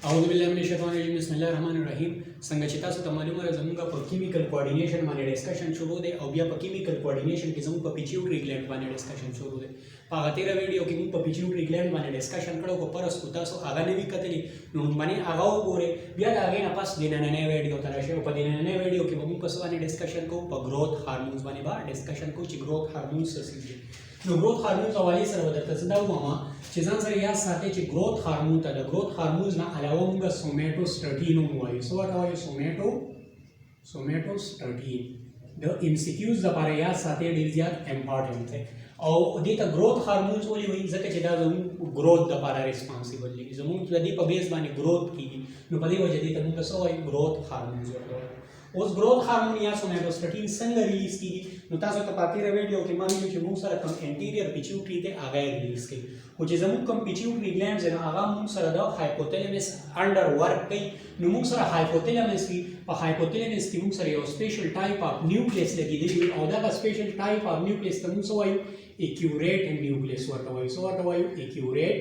औज़ुबिल्लाहिमिनश्शैतानिर्रजीम बिस्मिल्लाहिर्रहमानिर्रहीम संगचिता से तमालुम जमुगा पर केमिकल कोऑर्डिनेशन माने डिस्कशन शुरू दे और बिया पर केमिकल कोऑर्डिनेशन के जमु पर पिट्यूटरी ग्लैंड माने डिस्कशन शुरू दे पागा तेरा वीडियो के मुंह पर पिट्यूटरी ग्लैंड माने डिस्कशन करो को परस कुता सो आगा ने भी कतली नु माने आगाओ गोरे बिया आगे ना पास देना ने वीडियो तराशे ऊपर देना ने वीडियो के मुंह पर सवाने डिस्कशन को पर ग्रोथ हार्मोन्स माने बा डिस्कशन को ची ग्रोथ हार्मोन्स से नो ग्रोथ हार्मोन्स वाली सर बदल तसदाव मामा चीज़ां सर या साथे ची ग्रोथ हार्मोन ता ग्रोथ हार्मोन्स ना अलावा मुंगा सोमेटोस्टेटिन वायु सो वाट वायु सोमेटोस्टेटिन द एमसीक्यूज द पारे या साथे डिजिया इंपॉर्टेंट है और दी ता ग्रोथ हार्मोन्स वाली वही जके चिदा जम ग्रोथ द पारा रिस्पांसिबल ली जम लदी पबेस माने ग्रोथ की नो पदी वजह दी ता मुंगा सो वायु ग्रोथ हार्मोन्स उस ग्रोथ हार्मोन या सोमेटोस्टेटिन संग रिलीज की नुतासो तपाती रे वीडियो के मान लीजिए मुंग सर कम एंटीरियर पिट्यूटरी ते आगे रिलीज की कुछ जमु कम पिट्यूटरी ग्लैंड्स है आगा मुंग sir the hypothalamus under work कई मुंग सर हाइपोथैलेमस की मुंग सर यो स्पेशल टाइप ऑफ न्यूक्लियस लगी दी और दा स्पेशल टाइप ऑफ न्यूक्लियस तमुंग सो वायु एक्यूरेट न्यूक्लियस वर्तवायु सो वर्तवायु एक्यूरेट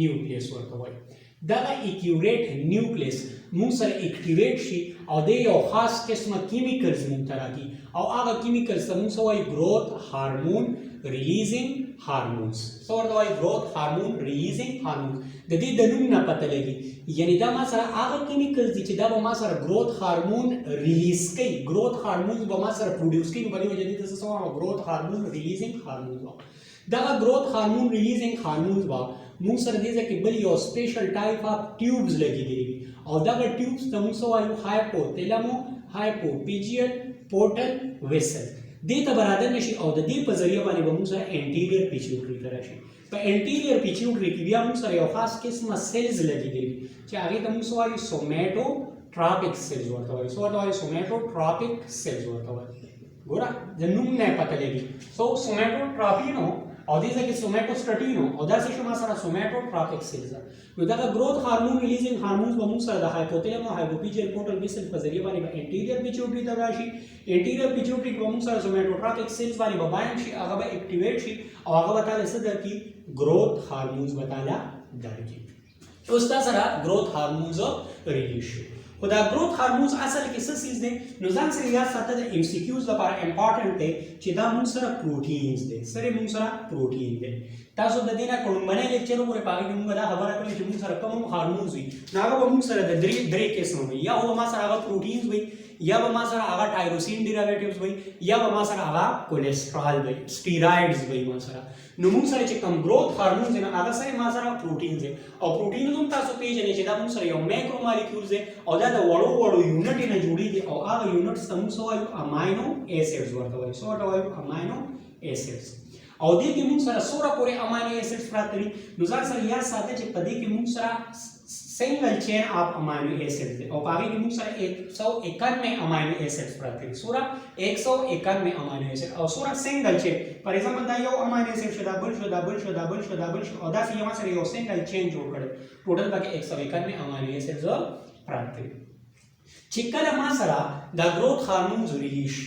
न्यूक्लियस वर्तवायु दादा एक्यूरेट न्यूक्लियस मुंग सर एक्टिवेट शी और दे यो खास किस्म केमिकल्स मुंग तरह की और आगा केमिकल्स मुंग सो वायु ग्रोथ हार्मोन रिलीजिंग हार्मोन्स सो वर्तवायु ग्रोथ हार्मोन रिलीजिंग हार्मोन्स ददी दनुम ना पता लगी यानी दा मा सर आगा केमिकल्स दी दा मा सर ग्रोथ हार्मोन रिलीज कई ग्रोथ हार्मोन्स मा सर प्रोड्यूस कई बड़ी वजह दी तस so growth hormone releasing hormones दा ग्रोथ हार्मोन रिलीजिंग हार्मोन्स बा मुंग सर दे कि बल यो स्पेशल टाइप ऑफ ट्यूब्स लगी दी और दा ट्यूब्स तमुंग सो वायु हाइपोथैलेमो हाइपोफिजियल पोर्टल वेसल दे त बराबर नशी और दे पर जरिया वाले मुंग सर एंटीरियर पिट्यूटरी तरह पर एंटीरियर पिट्यूटरी की बिया मुंग सर यो खास किस्म सेल्स लगी दी चे आगे तमुंग सो वायु सोमेटोट्रॉपिक सेल्स वर्तवायु सो वर्तवायु सोमेटोट्रॉपिक सेल्स वर्तवायु गोरा जनुम ने पता लगी सो सोमेटोट्रॉपिन हो और दिस है कि सोमेटोस्टेटिन हो और दैट्स इशू मासरा somatotropic cells with the growth hormone releasing hormones बमुंग सर the hypothalamo hypophyseal portal vessel पजरिया वाली एंटीरियर पिट्यूटरी तराशी एंटीरियर पिट्यूटरी बमुंग सर सोमेटोट्रॉपिक सेल्स वाली बायन शी आगा एक्टिवेट शी और आगा बताले सदर की ग्रोथ हार्मोन्स बताला दर की तो उसका सरा ग्रोथ हार्मोन्स रिलीज खुदा ग्रोथ हार्मोन्स असल के चीज दे नुजान से या साथ द एमसीक्यूज द पार इंपॉर्टेंट है चिदा मुंग सर प्रोटीन्स दे सरे मुंग सर प्रोटीन दे तासो द दिना कोण मने लेक्चर मोरे पागे मुंग दा खबर करे मुंग सर कम हार्मोन्स हुई नागा मुंग सर द द्रे केस में या हो मा सर आगा प्रोटीन्स हुई या मा सर आगा टायरोसिन डेरिवेटिव्स हुई या मा सर आगा कोलेस्ट्रॉल हुई स्टेरॉइड्स हुई मा सर नुमुंग सर चे कम ग्रोथ हार्मोन्स है आगा सर मा सर प्रोटीन्स है और प्रोटीन तुम तासो पेज ने चे दा मुंग सर यो मैक्रोमोलिक्यूल्स है और दा वड़ो यूनिट ने जुड़ी थी और आ यूनिट सम सो वायु अमाइनो एसिड्स वर्तवायु सो वायु अमाइनो एसिड्स और दे के मुंग सर सोरा पूरे अमाइनो एसिड्स प्राप्त करी नुजार सर या साथे चे पदे के मुंग sir single chain of amino acids और आगे के मुंग सर 191 अमाइनो एसिड्स प्राप्त करी सोरा 191 अमाइनो एसिड और सोरा सिंगल चेन फॉर एग्जांपल दा यो अमाइनो एसिड डबल और दा से यहां से यो सिंगल चेन जोड़ करे टोटल बाकी 191 अमाइनो एसिड्स प्राप्त करी चिकल मासरा द ग्रोथ हार्मोन्स रिलीज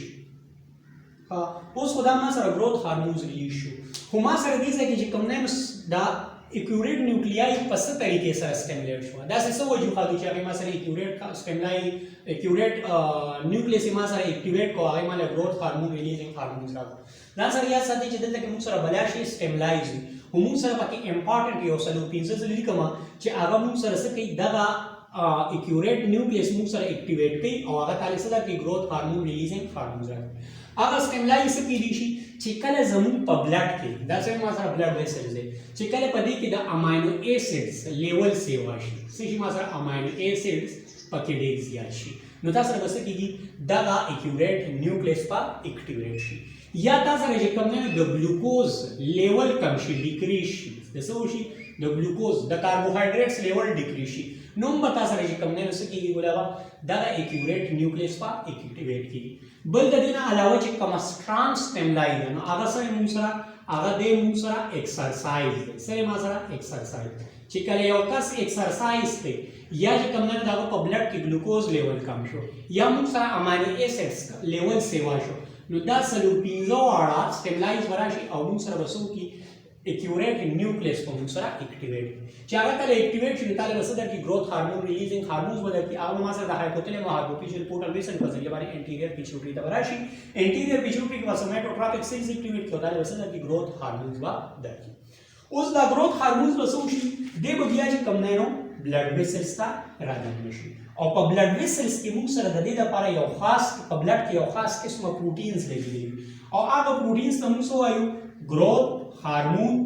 उस खुदा मासरा growth hormones release Huma sir this है कि जिकमने द एक्यूरेट न्यूक्लियाई पस तरीके से स्टिमुलेट हुआ दैट्स सो वजह खातु चाहे मासरा एक्यूरेट का स्टिमुलाई एक्यूरेट न्यूक्लियस मासरा एक्टिवेट को आगे माले ग्रोथ हार्मोन रिलीजिंग हार्मोन्स ला ना सर या साथी चिदल के मुसरा बलाशी स्टिमुलाइज हुमु सर बाकी इंपॉर्टेंट यो सलूपिंस लिकमा चे आगा मुसरा से कई दगा एक्यूरेट न्यूक्लियस मुंग सर एक्टिवेट कई और आगा ताले सदा की ग्रोथ हार्मोन रिलीजिंग हार्मोन्स रहा आगा स्टिमुलाई से की दिशी चिकले जमु ब्लड के दैट्स व्हाई मासरा ब्लड वेसल्स है चिकले पदी की द अमाइनो एसिड्स लेवल से वाशी सिही मासरा अमाइनो एसिड्स पकेडेज याशी नुता सर बस की दगा एक्यूरेट न्यूक्लियस पा एक्टिवेट शी या ता सर जे कमने द ग्लूकोज लेवल कम शी डिक्रीज शी जैसे होशी the glucose the carbohydrates level decrease शी नुम बता सर जे कमने से की बोलावा दगा एक्यूरेट न्यूक्लियस पा एक्टिवेट की बल ददिना अलावा चे कम स्ट्रांग स्टिमुलाई न आगा सर मुंसरा आगा दे मुंसरा एक्सरसाइज सर मासरा एक्सरसाइज चिकले योकस एक्सरसाइज पे या जे कमने दागो ब्लड की ग्लूकोज लेवल कम शो या मुंसरा अमाइनो एसिड्स लेवल सेवा शो नु दा सलूपिंजो वाला स्टिमुलाइज वराशी और मुंसरा बसो की accurate nucleus په موږ سره اکټیویټ چې هغه کله اکټیویټ شي نو تاسو سره کی گروث هارمون ریلیزینګ هارمونز بدل کی هغه ما سره د هایپوتلامس هایپوفیزیال پورټل ویسن په ذریعہ باندې انټیریور پیچوټری ته راشي انټیریور پیچوټری کې سوماتوټراپیک سیلز اکټیویټ کوي تاسو سره کی گروث هارمونز با درکې اوس دا گروث هارمونز وسو شي د بیا چې کم نه نو بلډ ویسلز ته راځي شي او په بلډ ویسلز کې موږ سره د دې لپاره یو خاص په بلډ کې یو خاص قسمه پروتینز لګي او هغه پروتینز ته موږ وایو growth hormone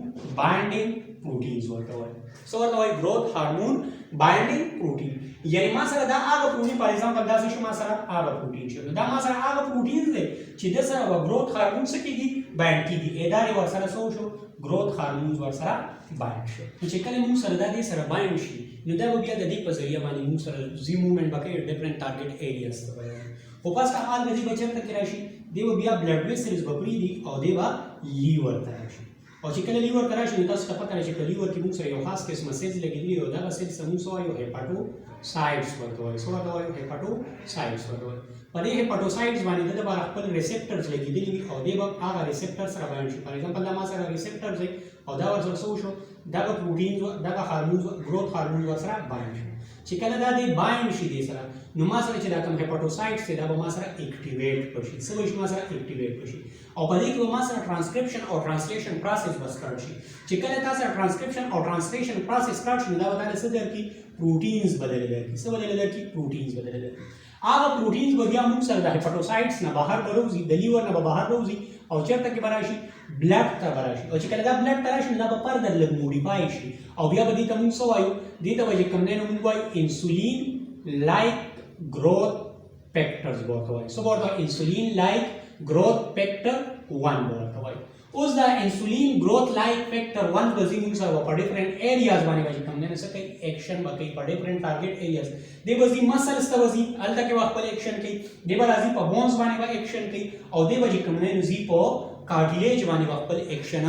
binding proteins ورته وایي څه ورته وایي growth hormone binding protein یعنی ما سره دا هغه پروتین فار ایگزامپل دا چې ما سره هغه پروتین شو دا ما سره هغه پروتین دی چې د سره growth hormone څه کیږي بایند کیږي ادارې ور سره شو growth hormones ور سره بایند شو چې کله موږ سره دا دې سره بایند شي نو دا بیا د دې په ذریعہ باندې موږ سره زی موومېنټ وکړي ډیفرنٹ ټارګټ ایریاز ته وایي خو پس کا حال د دې بچر ته راشي دی بیا بلډ ویسلز بپری دي او دی با لیور ته راشي او چې کله لیور ته راشي تاسو ته پته راشي چې لیور کې موږ سره یو خاص قسمه سیلز لګېدلي او دا سیلز موږ وایو هیپاټوسایټس ورته وایي څه ورته وایو هیپاټوسایټس ورته وایي په دې هیپاټوسایټس باندې د لپاره خپل ریسپټرز لګېدلي وي او دی به هغه ریسپټر سره باندې شي فار ایگزامپل دا ما سره ریسپټرز دی او دا ورسره شو دا پروتین دا هارمونز گروث هارمونز ورسره باندې شي چې کله دا دی باینډ شي دې سره نو ما سره چې دا کوم هیپاټوسایټس دی دا به ما سره اکټیویټ پشي څه وایي ما سره اکټیویټ پشي او په دې کې به ما سره ټرانسکرپشن او ټرانسلیشن پروسس به سٹارټ شي چې کله تاسو ټرانسکرپشن او ټرانسلیشن پروسس سٹارټ شي دا به تاسو څه درکې پروتینز بدلې درکې څه بدلې درکې پروتینز بدلې درکې هغه پروتینز به بیا موږ سره د هیپاټوسایټس نه بهر راوځي د لیور نه بهر راوځي او چیرته کې براشي بلډ ته براشي او چې کله دا بلډ ته راشي دا به فردر لږ موډیفای شي او بیا به دې ته موږ څه وایو دې ته به چې کوم دی نو موږ وایو انسولین لایک growth factors ورته وایي څه ورته انسولین لایک growth factor 1 ورته وایي اوس دا انسولین growth like factor 1 به موږ سره په ډیفرنٹ ایریاز باندې وایي کوم نه څه کوي ایکشن به کوي په ډیفرنٹ ټارګټ ایریاز دی به مسلز ته وځي الته کې خپل ایکشن کوي دی به راځي په بونز باندې به ایکشن کوي او دی به کوم نه نزي په کارټیلیج باندې خپل ایکشن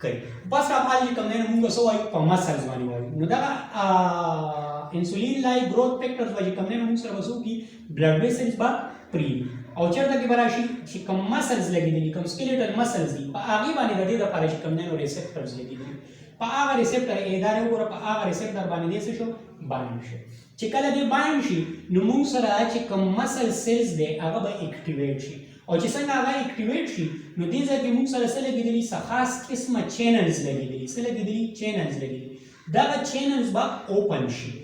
کوي بس راځي کوم نه موږ څه وایو په مسلز باندې وایي نو دا انسولین لایک گروث فیکٹرز وجه کم نه موږ سره وسو کی بلډ ویسلز با پری او چرته کې براشي چې کوم مسلز لګیدلي کوم سکیلیټل مسلز دي په هغه باندې د دې لپاره چې کوم نه ریسپټرز لګیدلي په هغه ریسپټر ادارې وګوره په هغه ریسپټر باندې دې څه شو باندې شي چې کله دې باندې شي نو موږ سره چې کوم مسل سیلز دي هغه به اکټیویټ شي او چې څنګه هغه اکټیویټ شي نو دې ځکه موږ سره څه لګیدلي خاص قسمه چینلز لګیدلي څه لګیدلي چینلز لګیدلي دا چینلز به اوپن شي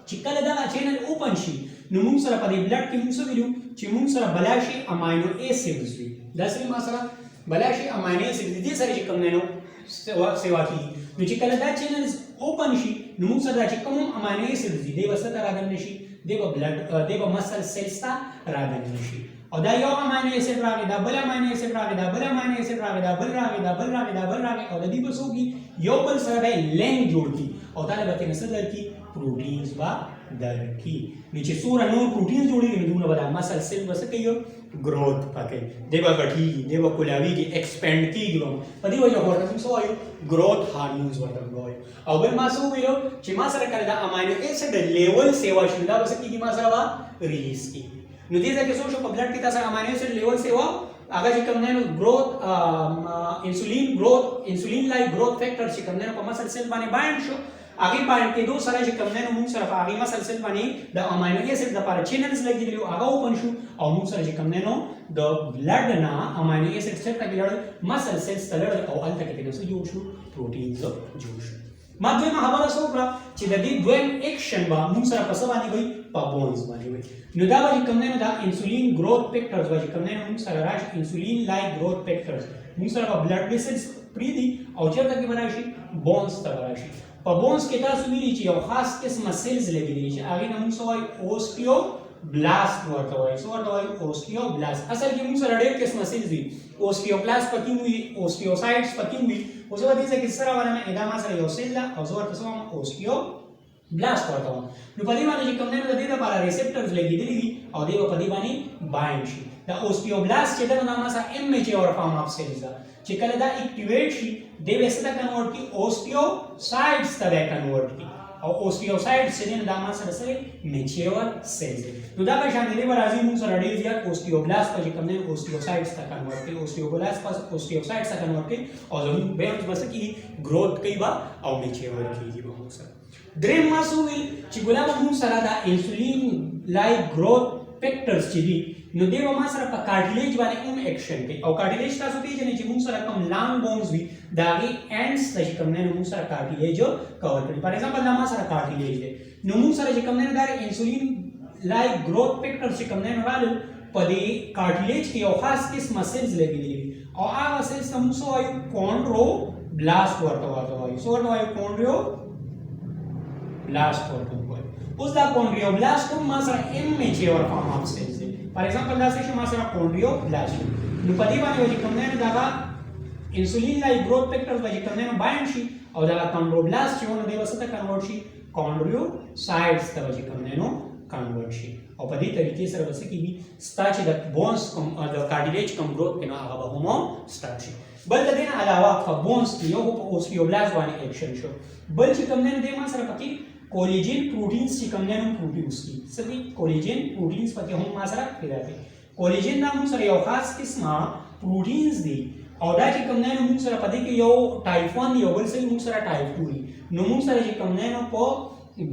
چې کله دا چینل اوپن شي نو موږ سره په دې بلډ کې موږ ویلو چې موږ سره بلاشي امینو ایسیډز وي دا سره ما سره بلاشي امینو ایسیډز دي سره چې کوم نه نو سیوا کی نو چې کله دا چینلز اوپن شي نو موږ سره چې کوم امینو ایسیډز دي د وسته راغلی شي د بلډ د مسل سیلز ته راغلی شي او دا یو امینو ایسیډ راغی دا بل امینو ایسیډ راغی دا بل امینو ایسیډ راغی دا بل راغی دا بل راغی دا بل راغی او د دې په څو کې یو بل سره به لینک جوړ کی او دا به تاسو درکې پروتینز با درکې نو چې څوره نور پروتینز جوړیږي نو به دا مسل سیل وسه کوي گروث پکې دی به غټیږي دی به کولاویږي ایکسپاند کیږي په دې وجه ورته څه وایو گروث هارمونز ورته وایو او بل ما څه ویلو چې ما سره کله دا امینو ایسیډ لیول سیوا شي دا وسه کیږي ما سره وا ریلیز کیږي نو دې ځکه څه شو په بلډ کې تاسو امینو ایسیډ لیول سیوا هغه چې کوم نه گروث انسولین لایک گروث فیکٹر چې کوم نه په مسل سیل باندې بایند شو هغه باندې کې دوه سره چې کوم نه موږ سره هغه مسل سیل باندې د امینو ایسیډ لپاره چینلز لګیدلو هغه اوپن شو او موږ سره چې کوم نه د بلډ نه امینو ایسیډ څخه کېدل مسل سیلز تلل او الته کې نو جوړ شو پروتینز جوړ شو ما دویمه خبره وکړه چې د دې دویم اکشن با موږ سره په څه باندې وي په بونز باندې وي نو دا وایي کوم نه دا انسولین گروث فیکټرز وایي کوم نه موږ سره راشي انسولین لایک گروث فیکټرز موږ سره بلډ ویسلز پری دي او چیرته کې راشي بونز ته راشي په بونز کې تاسو ویلي چې یو خاص قسمه سیلز لګیدلي چې هغه موږ وایي اوسټیوبلاست ورته وایي څه ورته وایي اوسټیوبلاست اصل کې موږ سره ډېر قسمه سیلز دي اوسټیوبلاست پکې وي اوسټیوسایټس پکې وي اوس به دې ځکه سره ونه ادامه سره یو سیل ده او زه ورته سم اوسټیوبلاست ورته وایم نو په دې باندې چې کوم نه د دې لپاره ریسپټرز لګیدلي دي او دې په دې باندې بایند شي دا اوسټیوبلاست چې دا نامه سره ام ایچ اور فارم اف سیلز ده چې کله دا اکټیویټ شي د وسته کنورټ کی اوسټیوسایټس ته کنورټ کی او اوستیوسایډز چې دا ما سره سره میچور سیلز نو دا به شان دی راځي موږ سره ډیر زیات اوستیوبلاست په کوم نه اوستیوسایډز ته کنورټ کوي اوستیوبلاست پس اوستیوسایډز ته کنورټ کوي او زموږ به هم بس کی گروث کوي با او میچور کیږي به موږ سره دریم ما سوویل چې ګلاب موږ سره دا انسولین لایک گروث فیکټرز چې دي نو دیو ما سره په کارټلیج باندې هم اکشن کوي او کارټلیج تاسو پیژنئ چې موږ سره کوم لانګ بونز وي دا غي اینڈز ته کوم نه موږ سره کارټلیج کور کوي فار ایگزامپل دا ما سره کارټلیج دی نو موږ سره چې کوم نه دا انسولین لایک گروث فیکټر چې کوم نه رالو په دې کارټلیج کې یو خاص قسم سیلز لګیدلي او هغه سیلز ته موږ وایو کونډروبلاست ورته وایو سو ورته وایو کونډروبلاست ورته وایو اوس دا کونډروبلاست کوم ما سره امیچور فارم اف سیلز فار ایگزامپل دا څه ما سره کونډروبلاست نو په دې باندې چې کوم نه دا انسولین لایک گروث فیکټرز باندې کوم نه بایند شي او دا کونډروبلاست چې ونه دی وسته کنورټ شي کونډروسایډز ته چې کوم نه کنورټ شي او په دې طریقې سره وسه کیږي ستا چې د بونز کوم د کارټلیج کوم گروث کنه هغه به هم سٹارټ شي بل د دې علاوه په بونز کې یو په اوستیوبلاست باندې اکشن شو بل چې کوم نه دی ما سره پکې کولیجن پروټینز چې کوم نه پروټینز کی سبي کولیجن پروټینز پکې هم ما سره پیدا کوي کولیجن نام سره یو خاص قسمه پروټینز دي او دا چې کوم نه موږ سره پدې کې یو ټایپ 1 یو بل سره موږ سره ټایپ 2 دي نو موږ سره چې کوم نه په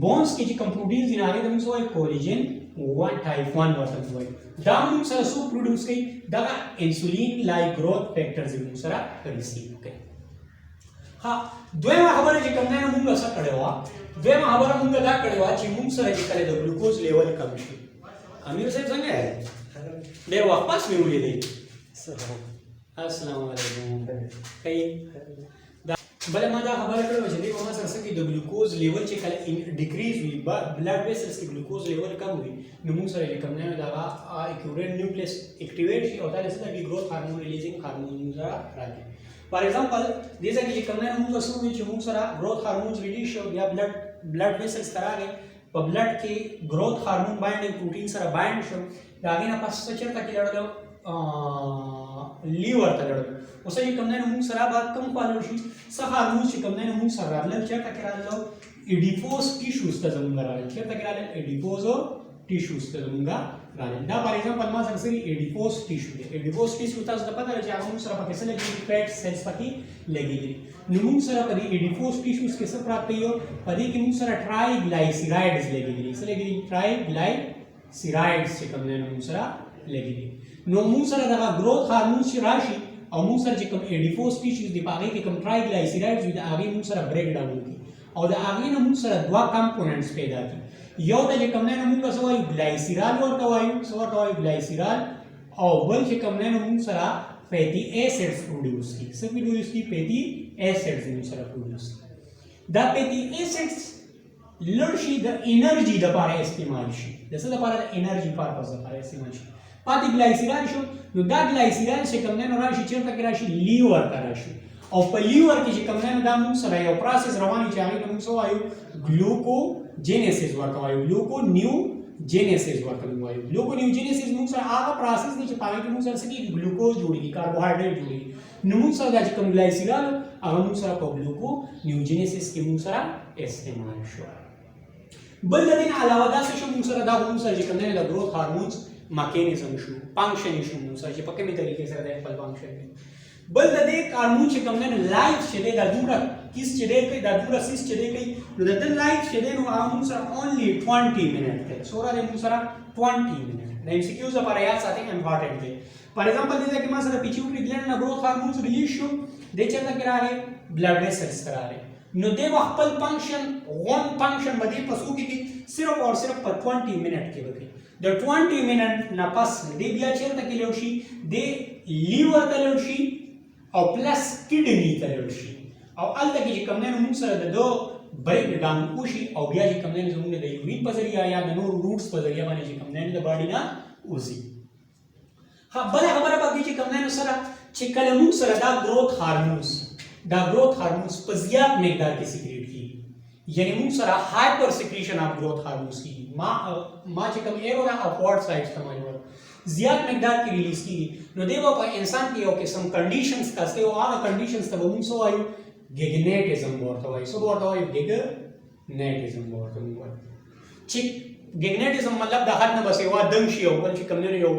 بونز کې چې کوم پروټینز دي هغه موږ وایي کولیجن 1 ټایپ 1 ورته وایي دا موږ سره سو پروډوس کوي دا انسولین لایک گروث فیکټرز موږ سره ریسیو کوي ها دویمه خبره چې کوم نه موږ څه کړو دویمه خبره موږ دا کړو چې موږ سره چې کله د ګلوکوز لیول کم شي امیر صاحب څنګه ډېر وخت پس مې ولیدې السلام علیکم کای دا بل ما دا خبره کړو چې دوی ما سره سکی د ګلوکوز لیول چې کله ډیکریز وي بلډ ویسلز کې ګلوکوز لیول کم وي نو موږ سره کم نه دا اکورنٹ نیوکلیس اکټیویټ شي او دا لسته کې گروث هارمون ریلیزینګ هارمون سره راځي فار ایگزامپل دې ځکه چې کوم نه موږ وسو چې موږ سره گروث هارمونز ریلیز شو بیا بلډ ویسلز تراغه په بلډ کې گروث هارمون بایندینګ پروټین سره بایند شو دا غینه پس څه چرته کې لړل لیور ته لړل اوس چې کوم نه موږ سره بعد کم کوالو شي څه هارمون چې کوم نه موږ سره راځل چرته کې راځل ایډیپوز ټیشوز ته زموږ راځل چرته کې راځل ایډیپوز ټیشوز ته زموږ راځل دا فار ایگزامپل ما سره سری ایډیپوز ټیشو دی ایډیپوز ټیشو تاسو ته پته لري چې هغه موږ سره پکې څه لګي فیټ سیلز پکې لګیږي نو موږ سره په دې ایډیپوز ټیشوز کې څه پراپت یو په دې کې موږ سره ټرایګلایسیرایډز لګیږي څه لګیږي ټرایګلایسیرایډز چې کوم نه موږ سره لګیږي نو موږ سره دا گروث هارمون چې راشي او موږ سره چې کوم ایډیپوز ټیشوز دی په هغه کې کوم ټرایګلایسیرایډز وي دا هغه موږ سره بریک ډاون کوي او دا هغه نه موږ سره دوا کمپوننټس پیدا کوي یو د کوم نه موږ څه وایو ګلایسیرال ورته وایو څه ورته وایو ګلایسیرال او بل چې کوم نه موږ سره فیټي ایسیډز پروډوس کی څه پروډوس کی فیټي ایسیډز موږ سره پروډوس دا فیټي ایسیډز لړشي د انرژي لپاره استعمال شي د څه لپاره د انرژي پرپز لپاره استعمال شي پاتې ګلایسیرال شو نو دا ګلایسیرال چې کوم نه راشي چیرته کې راشي لیور ته راشي او په لیور کې چې کوم نه دا موږ سره یو پروسس رواني چې هغه موږ وایو ګلوکوجینیسیس ورته وایو ګلوکونیوجینیسیس ورته وایو ګلوکونیوجینیسیس موږ سره هغه پروسس دی چې پاره کې موږ سره سکی ګلوکوز جوړیږي کاربوهایډریټ جوړیږي نو موږ سره د کوم ګلایسیرال هغه موږ سره په ګلوکونیوجینیسیس کې موږ سره استعمال شو بل د دې علاوه دا څه موږ سره دا موږ سره چې کوم نه د گروث هارمونز میکانیزم شو فنکشن شو موږ سره چې په کومه طریقې سره د خپل فنکشن بل د دې هارمون چې کوم نه لایف چې د دومره کیس چې دی کوي دا دومره سیس چې دی کوي نو د لایف چې دی نو هغه موږ سره اونلی 20 منټ دی سوره د موږ سره 20 منټ د ام سی کیوز لپاره یاد ساتئ امپورټنت دی فار ایگزامپل دې کې ما سره پیچوټری ګلند نه گروث هارمونز ریلیز شو د چرته کې راغی بلډ ویسلز راغی نو د خپل فنکشن باندې پسو کې صرف او صرف په 20 منټ کې وکړي د 20 منټ نه پس دې بیا چرته کې لوي شي د لیور ته لوي شي او پلس کډنی ته لوي شي او الته کې کوم نه موږ سره د دو بریک ډاون وشي او بیا چې کوم نه زموږ د یورین په ذریعہ یا د نور روټس په ذریعہ باندې چې کوم نه د باډي نه وځي ها بل خبره پکې چې کوم نه سره چې کله موږ سره دا گروث هارمونز په زیات مقدار کې سیکریټ کیږي یعنی موږ سره هایپر سیکریشن اف گروث هارمونز کیږي ما چې کوم ایرو نه اپورډ سایډ ته مایو زیات مقدار کې ریلیز کیږي نو دیو په انسان کې یو قسم کنډیشنز کاسته او هغه کنډیشنز ته موږ سو وایو ګیګنیټیزم ورته وایي سو ورته وایي ګیګنیټیزم नेटिज्म ورته وایي چې ګګنیټیزم مطلب د هر نه بس یو دنګ شي او بل چې کوم نه یو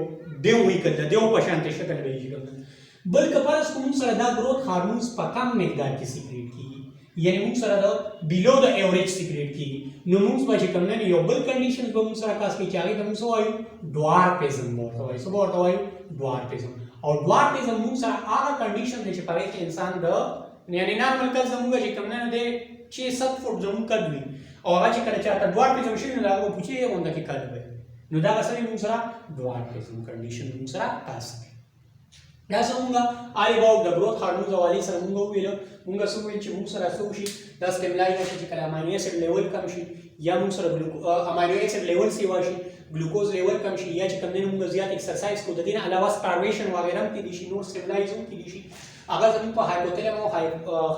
دیو وی کړه دیو په شانته شکل وی چې کوم بل کپارس کوم سره دا گروث هارمونز په کم مقدار کې سیکریټ کیږي یعنی موږ سره دا بیلو د ایوریج سیکریټ کیږي نو موږ چې کوم نه یو بل کنډیشنز به موږ سره کاس کې چاغي د موږ وایو ډوارفیزم ورته وایي څه ورته وایو ډوارفیزم او ډوارفیزم موږ سره هغه کنډیشن دی چې په کې انسان د یعنی نارمل کس زموږ چې کوم نه دی چې 7 فوټ زموږ قد وي او هغه چې کله چاته ډوارفیزم شي نو هغه پوچې غونډه کې قد وي نو دا اصلي موږ سره ډوارفیزم کنډیشن موږ سره کاس دا څنګه آل اباؤٹ د گروث هارمونز حواله سره موږ ویل موږ څه ویل چې موږ سره څه شي دا سټیمولای چې کله امینو اسید لیول کم شي یا موږ سره امینو اسید لیول سیوا شي ګلوکوز لیول کم شي یا چې کوم نه موږ زیات ایکسرسایز کو د دې نه علاوه سټارویشن وغیرہ کې دي شي نور سټیمولایز هم کې دي شي اگر زموږ په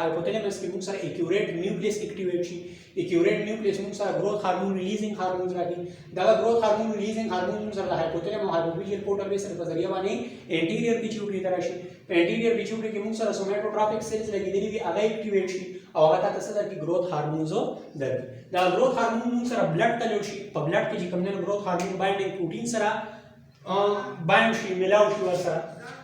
هایپوتلامس کې موږ سره ایکیوریټ نیوکلیس اکټیویټ شي ایکیوریټ نیوکلیس موږ سره گروث هارمون ریلیزینګ هارمونز راځي دا گروث هارمون ریلیزینګ هارمون موږ سره د هایپوتلامس او هایپوفیزیال کورټیکس سره په ذریعہ باندې انټیریور پیچوټری ته راشي په انټیریور پیچوټری کې موږ سره سوماتوټراپیک سیلز لګیدلي دي هغه اکټیویټ شي او هغه تاسو ته د گروث هارمونز درکړي دا گروث هارمون موږ سره بلډ ته لوي شي په بلډ کې چې کوم نه گروث هارمون بایندینګ پروتین سره بایند شي ملاو شي ورسره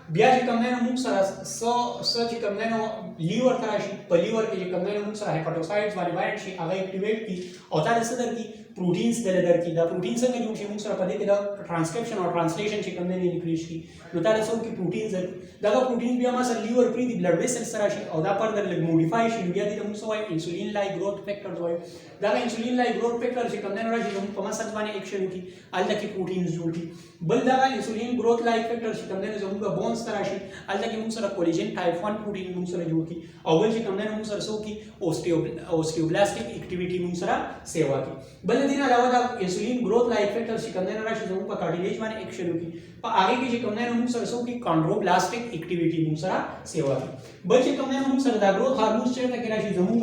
بیا چې کوم نه موږ سره چې کوم نه لیور ته راشي په لیور کې چې کوم نه موږ سره هیپاټوسایډز باندې بایند شي هغه اکټیویټ کی او تاسو ته درکړي پروتینز درکړي دا پروتین څنګه جوړ شي موږ سره په دې کې دا ټرانسکرپشن او ټرانسلیشن چې کوم نه انکریز شي نو تاسو کې پروتینز دا پروتین بیا ما سره لیور پری دی بلډ ویسل سره شي او دا فردر لګ موډیفای شي بیا دې موږ سوای انسولین لایک گروث فیکټرز وای دا انسولین لایک گروث فیکټر چې کوم نه راځي موږ په مسل باندې اکشن کوي الته کې پروتینز جوړ دي بل دا انسولین گروث لایک فیکټر چې کوم نه زموږ بونز سره شي الته کې موږ سره کولیجن ټایپ 1 پروتین موږ سره جوړ کی او بل چې کوم نه موږ سره سو کی اوستیوبلاستیک اکټیویټي موږ سره سیوا کی بل دې نه علاوه دا انسولین گروث لایک فیکټر چې کوم نه راشي زموږ په کارډیلیج باندې اکشن کوي په هغه کې چې کوم نه موږ سره سو کی کانډروبلاستیک اکټیویټي موږ سره سیوا کی بل چې کوم نه موږ سره دا گروث هارمونز چې ته کې راشي زموږ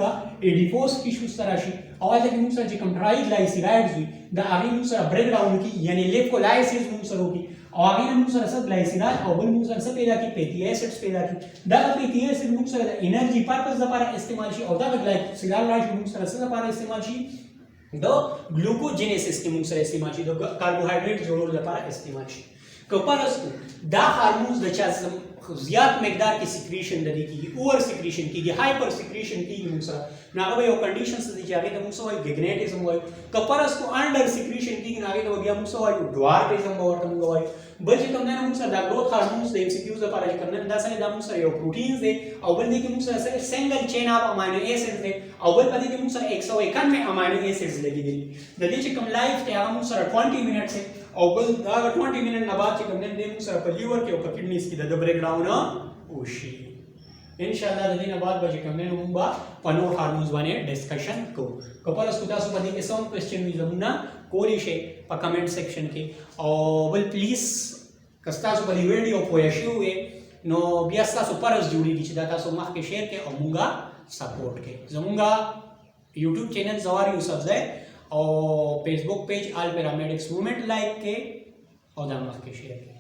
ایډیپوس ټیشو سره راشي او هغه کې موږ سره چې کوم ټرایګلایسیرایډز وي دا هغه موږ سره بریک ډاون کی یعنی لیکولایسیس موږ سره وکي او هغه موږ سره سب ګلایسیرال او بل موږ سره پیدا کی فیټي ایسیډز پیدا کی دا فیټي ایسیډ موږ سره د انرژي پرپز لپاره استعمال شي او دا ګلایسیرال راشي موږ سره څه لپاره استعمال شي د ګلوکوجینیسس کې موږ سره استعمال شي د کاربوهایډریټ جوړولو لپاره استعمال شي کپارس دا هارمونز د چا زیات مقدار کې سیکریشن د دې کیږي اوور سیکریشن کیږي هایپر سیکریشن کیږي موږ سره نو هغه یو کنډیشنز دي چې هغه د موږ سره ګګنیټیزم وایي کپارس کو انډر سیکریشن کیږي نو هغه د بیا موږ سره ډوارفیزم ورته موږ وایي بل چې کوم نه موږ سره دا گروث هارمونز د ام سی کیوز لپاره چې کوم نه دا سره د موږ سره یو پروتینز دي او بل دې کې موږ سره سنگل چین اپ امینو ایسیډز دي او بل پدې کې موږ سره 191 امینو ایسیډز لګیدلي د دې چې کوم لایف ته هغه موږ سره 20 منټس او بل دا 20 منټ نه بعد چې کوم نه موږ سره په لیور کې او په کډنیز کې د بریک ډاون وشي ان شاء الله د دې نه بعد به کوم نه موږ په نور هارمونز باندې ډسکشن کوو کپل اس کو تاسو باندې کې سم کوېسچن وي زموږ کولی شي په کمنټ سیکشن کې او بل پلیز کستاسو په دې ویډیو پوه شئ نو بیا تاسو پرز جوړیږي چې دا تاسو مخکې شیر کې او موږ سپورټ کې زموږ یوټیوب چینل زوار یوسف زای او فیسبوک پیج آل پیرامډکس موومنٹ لایک کې او دا مخکې شیر کې